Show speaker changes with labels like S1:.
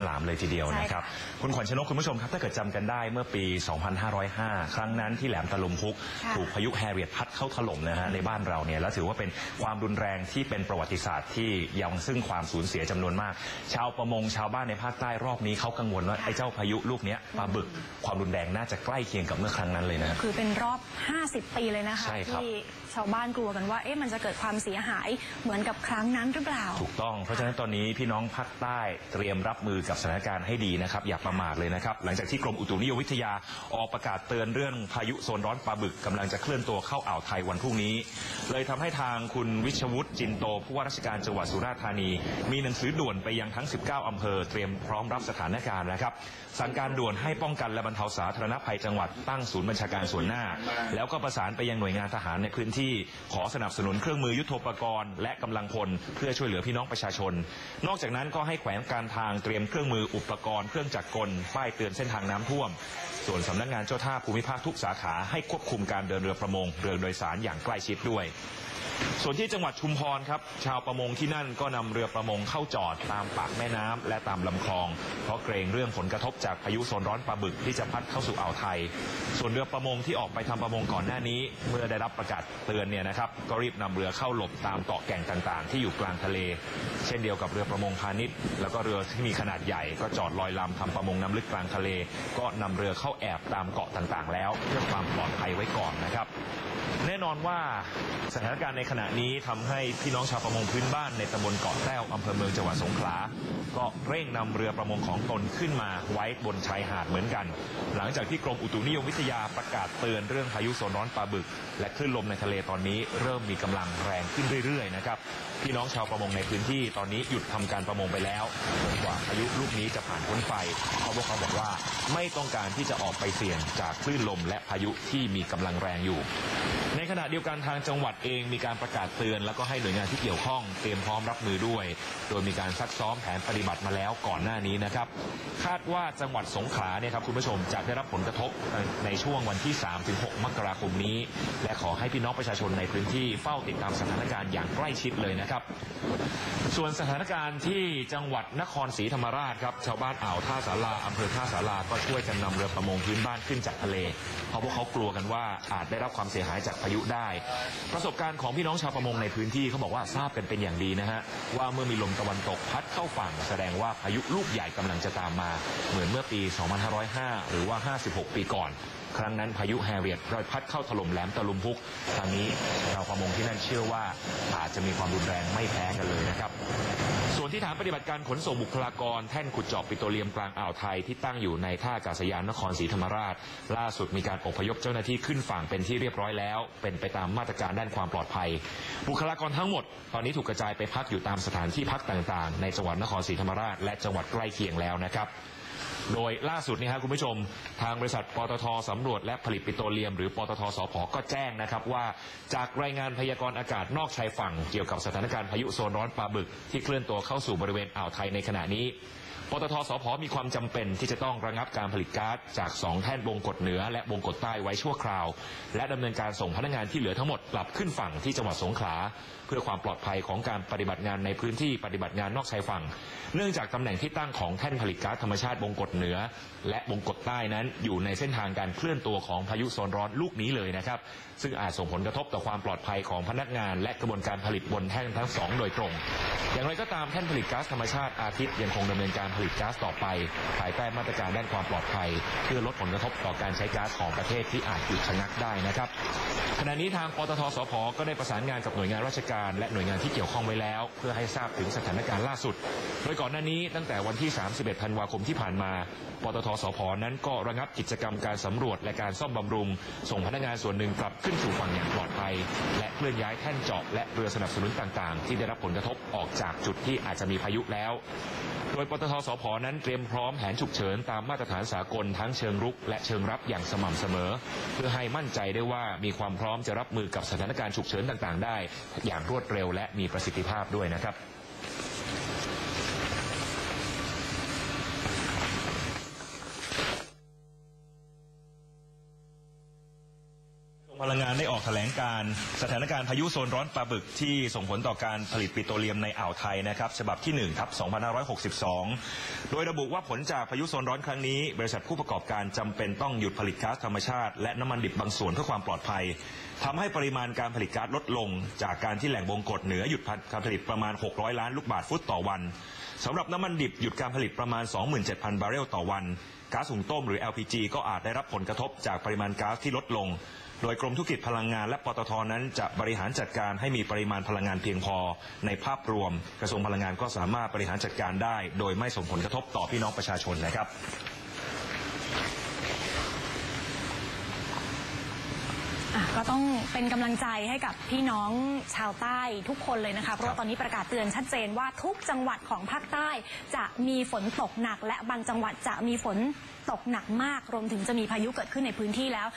S1: หลามเลยทีเดียวนะครับคุณขวัญชนกคุณผู้ชมครับถ้าเกิดจำกันได้เมื่อปี 2505 ครั้งนั้นที่แหลมตะลุมพุกถูกพายุแฮร์เรียตพัดเข้าถล่มนะฮะในบ้านเราเนี่ยแล้วถือว่าเป็นความรุนแรงที่เป็นประวัติศาสตร์ที่ยังซึ่งความสูญเสียจำนวนมากชาวประมงชาวบ้านในภาคใต้รอบนี้เขากังวลว่าไอ้เจ้าพายุลูกนี้ปลาบึกความรุนแรงน่าจะใกล้เคียงกับเมื่อครั้งนั้นเลยนะ
S2: คือเป็นรอบ50 ปีเลยนะคะที่ชาวบ้านกลัวกันว่ามันจะเกิดความเสียหายเหมือนกับครั้งนั้นหรือเปล่า
S1: ถูกต้องเพราะฉะนั้นตอนนี้พี่น้องภาคใต้เตรียมรับมือกับสถานการณ์ให้ดีนะครับอย่าประมาทเลยนะครับหลังจากที่กรมอุตุนิยมวิทยาออกประกาศเตือนเรื่องพายุโซนร้อนปลาบึกกำลังจะเคลื่อนตัวเข้าอ่าวไทยวันพรุ่งนี้เลยทำให้ทางคุณวิชวุฒิจินโตผู้ว่าราชการจังหวัดสุราษฎร์ธานีมีหนังสือด่วนไปยังทั้ง19อำเภอเตรียมพร้อมรับสถานการณ์นะครับสั่งการด่วนให้ป้องกันและบรรเทาสาธารณภัยจังหวัดตั้งศูนย์บัญชาการส่วนหน้าแล้วก็ประสานไปยังหน่วยงานทหารในพื้นที่ขอสนับสนุนเครื่องมือยุทโธปกรณ์และกำลังพลเพื่อช่วยเหลือพี่น้องประชาชนนอกจากนั้นก็ให้แขวงการทางเตรียมเครื่องมืออุปกรณ์เครื่องจักรกลป้ายเตือนเส้นทางน้ำท่วมส่วนสำนักงานเจ้าท่าภูมิภาคทุกสาขาให้ควบคุมการเดินเรือประมงเรือโดยสารอย่างใกล้ชิดด้วยส่วนที่จังหวัดชุมพรครับชาวประมงที่นั่นก็นำเรือประมงเข้าจอดตามปากแม่น้ำและตามลำคลองเพราะเกรงเรื่องผลกระทบจากพายุโซนร้อนปลาบึกที่จะพัดเข้าสู่อ่าวไทยส่วนเรือประมงที่ออกไปทำประมงก่อนหน้านี้เมื่อได้รับประกาศเตือนเนี่ยนะครับก็รีบนำเรือเข้าหลบตามเกาะแก่งต่างๆที่อยู่กลางทะเลเช่นเดียวกับเรือประมงพาณิชย์แล้วก็เรือที่มีขนาดใหญ่ก็จอดลอยลำทำประมงน้ำลึกกลางทะเลก็นำเรือเข้าแอบตามเกาะต่างๆแล้วเพื่อความปลอดภัยไว้ก่อนนะครับแน่นอนว่าสถานการณ์ในขณะนี้ทำให้พี่น้องชาวประมงพื้นบ้านในตำบลเกาะแต้วอำเภอเมืองจังหวัดสงขลาก็เร่งนำเรือประมงของตนขึ้นมาไว้บนชายหาดเหมือนกันหลังจากที่กรมอุตุนิยมวิทยาประกาศเตือนเรื่องพายุโซนร้อนปลาบึกและคลื่นลมในทะเลตอนนี้เริ่มมีกำลังแรงขึ้นเรื่อยๆนะครับพี่น้องชาวประมงในพื้นที่ตอนนี้หยุดทำการประมงไปแล้วจนกว่าพายุลูกนี้จะผ่านพ้นไปเพราะพวกเขาบอกว่าไม่ต้องการที่จะออกไปเสี่ยงจากคลื่นลมและพายุที่มีกำลังแรงอยู่ในขณะเดียวกันทางจังหวัดเองมีการประกาศเตือนแล้วก็ให้หน่วยงานที่เกี่ยวข้องเตรียมพร้อมรับมือด้วยโดยมีการซักซ้อมแผนปฏิบัติมาแล้วก่อนหน้านี้นะครับคาดว่าจังหวัดสงขลาเนี่ยครับคุณผู้ชมจะได้รับผลกระทบในช่วงวันที่ 3-6 มกราคมนี้และขอให้พี่น้องประชาชนในพื้นที่เฝ้าติดตามสถานการณ์อย่างใกล้ชิดเลยนะครับส่วนสถานการณ์ที่จังหวัดนครศรีธรรมราชครับชาวบ้านอ่าวท่าสาราอำเภอท่าสาราก็ช่วยกันนำเรือประมงพื้นบ้านขึ้นจากทะเลเพราะพวกเขากลัวกันว่าอาจได้รับความเสียหายจากพายุได้ประสบการณ์ของพี่น้องชาวประมงในพื้นที่เขาบอกว่าทราบกันเป็นอย่างดีนะฮะว่าเมื่อมีลมตะวันตกพัดเข้าฝั่งแสดงว่าพายุลูกใหญ่กำลังจะตามมาเหมือนเมื่อปี 2505 หรือว่า 56 ปีก่อนครั้งนั้นพายุแฮร์เรียตพัดเข้าถล่มแหลมตะลุมพุกครั้งนี้ชาวประมงที่นั่นเชื่อว่าอาจจะมีความรุนแรงไม่แพ้กันเลยนะครับส่วนที่ฐานปฏิบัติการขนส่งบุคลากรแท่นขุดเจาะปิโตรเลียมกลางอ่าวไทยที่ตั้งอยู่ในท่าอากาศยานนครศรีธรรมราชล่าสุดมีการอพยพเจ้าหน้าที่ขึ้นฝั่งเป็นที่เรียบร้อยแล้วเป็นไปตามมาตรการด้านความปลอดภัยบุคลากรทั้งหมดตอนนี้ถูกกระจายไปพักอยู่ตามสถานที่พักต่างๆในจังหวัดนครศรีธรรมราชและจังหวัดใกล้เคียงแล้วนะครับโดยล่าสุดนี้ครับคุณผู้ชมทางบริษัทปตท.สำรวจและผลิตปิโตรเลียมหรือปตท.สผ.ก็แจ้งนะครับว่าจากรายงานพยากรณ์อากาศนอกชายฝั่งเกี่ยวกับสถานการณ์พายุโซนร้อนปลาบึกที่เคลื่อนตัวเข้าสู่บริเวณอ่าวไทยในขณะนี้ปตท.สผ.มีความจำเป็นที่จะต้องระงับการผลิตก๊าซจาก2แท่นวงกฏเหนือและวงกฏใต้ไว้ชั่วคราวและดำเนินการส่งพนักงานที่เหลือทั้งหมดกลับขึ้นฝั่งที่จังหวัดสงขลาเพื่อความปลอดภัยของการปฏิบัติงานในพื้นที่ปฏิบัติงานนอกชายฝั่งเนื่องจากตำแหน่งที่ตั้งของแท่นผลิตก๊าซธรรมชาติวงกฏเหนือและวงกฏใต้นั้นอยู่ในเส้นทางการเคลื่อนตัวของพายุโซนร้อนลูกนี้เลยนะครับซึ่งอาจส่งผลกระทบต่อความปลอดภัยของพนักงานและกระบวนการผลิตบนแท่นทั้ง2โดยตรงอย่างไรก็ตามแท่นผลิตก๊าซธรรมชาติอาทิตย์ยังคงดำเนินการผลิตก๊าซต่อไปภายใต้มาตรการด้านความปลอดภัยเพื่อลดผลกระทบต่อการใช้ก๊าซของประเทศที่อาจหยุดชะงักได้นะครับขณะนี้ทางปตท.สผ.ก็ได้ประสานงานกับหน่วยงานราชการและหน่วยงานที่เกี่ยวข้องไว้แล้วเพื่อให้ทราบถึงสถานการณ์ล่าสุดโดยก่อนหน้านี้ตั้งแต่วันที่ 31 ธันวาคมที่ผ่านมาปตท.สผ.นั้นก็ระงับกิจกรรมการสำรวจและการซ่อมบำรุงส่งพนักงานส่วนหนึ่งกลับขึ้นสู่ฝั่งอย่างปลอดภัยและเคลื่อนย้ายแท่นเจาะและเรือสนับสนุนต่างๆที่ได้รับผลกระทบออกจากจุดที่อาจจะมีพายุแล้วโดยปตท.สผ.นั้นเตรียมพร้อมแผนฉุกเฉินตามมาตรฐานสากลทั้งเชิงรุกและเชิงรับอย่างสม่ำเสมอเพื่อให้มั่นใจได้ว่ามีความพร้อมจะรับมือกับสถานการณ์ฉุกเฉินต่างๆได้อย่างรวดเร็วและมีประสิทธิภาพด้วยนะครับพลังงาน งานได้ออกแถลงการสถานการณ์พายุโซนร้อนปลาบึกที่ส่งผลต่อการผลิตปิโตรเลียมในอ่าวไทยนะครับฉบับที่ 1/2562 โดยระบุว่าผลจากพายุโซนร้อนครั้งนี้บริษัทผู้ประกอบการจำเป็นต้องหยุดผลิตก๊าซธรรมชาติและน้ำมันดิบบางส่วนเพื่อความปลอดภัยทำให้ปริมาณการผลิตก๊าซลดลงจากการที่แหล่งบงกฎเหนือหยุดการผลิตประมาณ600ล้านลูกบาศก์ฟุตต่อวันสำหรับน้ำมันดิบหยุดการผลิตประมาณ 27,000 บาร์เรลต่อวันก๊าซหุงต้มหรือ LPG ก็อาจได้รับผลกระทบจากปริมาณก๊าซที่ลดลงโดยกรมธุรกิจพลังงานและปตท.นั้นจะบริหารจัดการให้มีปริมาณพลังงานเพียงพอในภาพรวมกระทรวงพลังงานก็สามารถบริหารจัดการได้โดยไม่ส่งผลกระทบต่อพี่น้องประชาชนนะครับ
S2: ก็ต้องเป็นกำลังใจให้กับพี่น้องชาวใต้ทุกคนเลยนะคะเพราะว่าตอนนี้ประกาศเตือนชัดเจนว่าทุกจังหวัดของภาคใต้จะมีฝนตกหนักและบางจังหวัดจะมีฝนตกหนักมากรวมถึงจะมีพายุเกิดขึ้นในพื้นที่แล้ว